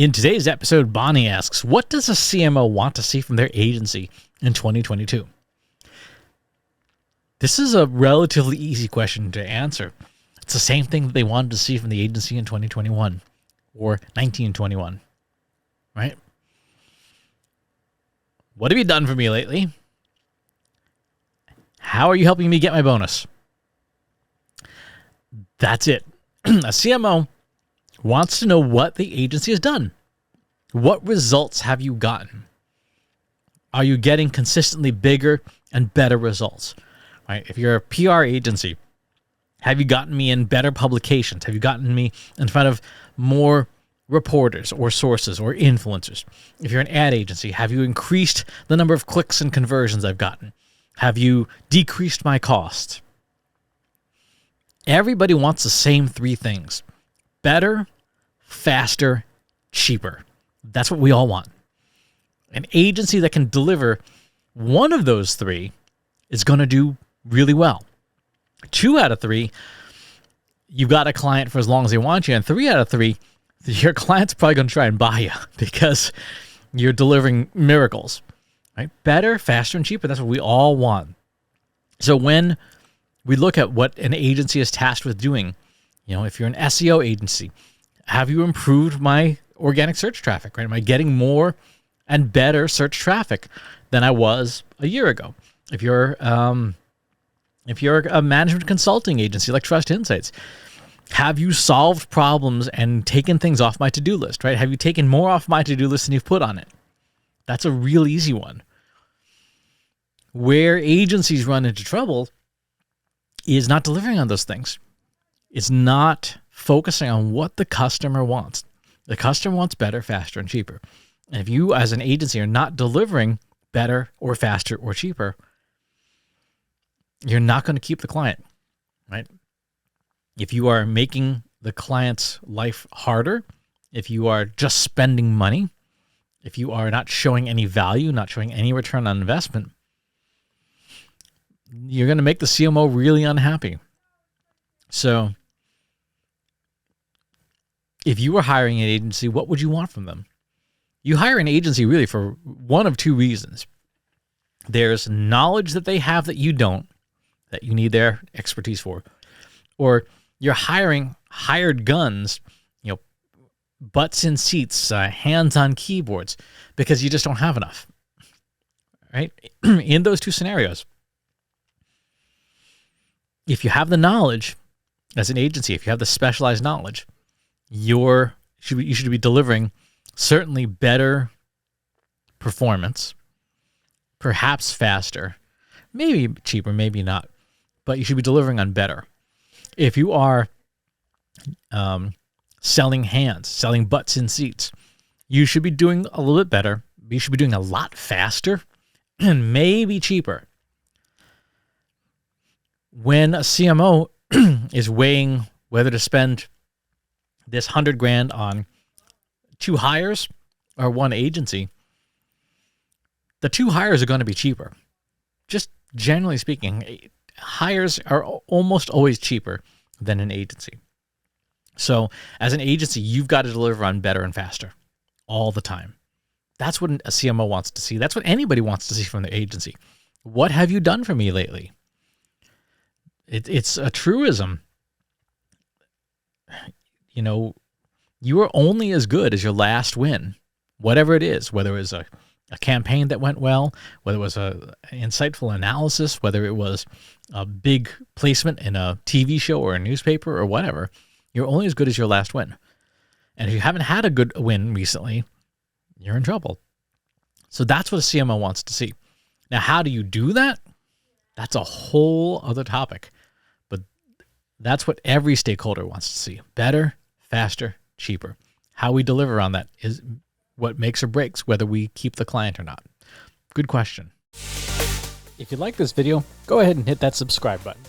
In today's episode, Bonnie asks, what does a CMO want to see from their agency in 2022? This is a relatively easy question to answer. It's the same thing that they wanted to see from the agency in 2021 or 1921, right? What have you done for me lately? How are you helping me get my bonus? That's it. A CMO wants to know what the agency has done. What results have you gotten? Are you getting consistently bigger and better results? Right? If you're a PR agency, have you gotten me in better publications? Have you gotten me in front of more reporters or sources or influencers? If you're an ad agency, have you increased the number of clicks and conversions I've gotten? Have you decreased my costs? Everybody wants the same three things: better, faster, cheaper. That's what we all want. An agency that can deliver one of those three is going to do really well. 2 out of 3, you've got a client for as long as they want you. And 3 out of 3, your client's probably going to try and buy you because you're delivering miracles. Right? Better, faster, and cheaper. That's what we all want. So when we look at what an agency is tasked with doing, if you're an SEO agency, have you improved my organic search traffic? Right? Am I getting more and better search traffic than I was a year ago? If you're a management consulting agency like Trust Insights, have you solved problems and taken things off my to-do list? Right? Have you taken more off my to-do list than you've put on it? That's a real easy one. Where agencies run into trouble is not delivering on those things. It's not focusing on what the customer wants. The customer wants better, faster, and cheaper. And if you as an agency are not delivering better or faster or cheaper, you're not going to keep the client, right? If you are making the client's life harder, if you are just spending money, if you are not showing any value, not showing any return on investment, you're going to make the CMO really unhappy. So if you were hiring an agency, what would you want from them? You hire an agency really for one of two reasons. There's knowledge that they have that you don't, that you need their expertise for. Or you're hiring hired guns, butts in seats, hands on keyboards, because you just don't have enough, right? In those two scenarios, if you have the knowledge as an agency, if you have the specialized knowledge, you should be delivering certainly better performance, perhaps faster, maybe cheaper, maybe not, but you should be delivering on better. If you are selling hands, selling butts in seats, you should be doing a little bit better. You should be doing a lot faster and maybe cheaper. When a CMO is weighing whether to spend this $100,000 on 2 hires or 1 agency, the 2 hires are going to be cheaper. Just generally speaking, hires are almost always cheaper than an agency. So as an agency, you've got to deliver on better and faster all the time. That's what a CMO wants to see. That's what anybody wants to see from their agency. What have you done for me lately? It's a truism. You are only as good as your last win, whatever it is, whether it was a campaign that went well, whether it was an insightful analysis, whether it was a big placement in a TV show or a newspaper or whatever. You're only as good as your last win. And if you haven't had a good win recently, you're in trouble. So that's what a CMO wants to see. Now, how do you do that? That's a whole other topic. But that's what every stakeholder wants to see. Better, faster, cheaper. How we deliver on that is what makes or breaks whether we keep the client or not. Good question. If you like this video, go ahead and hit that subscribe button.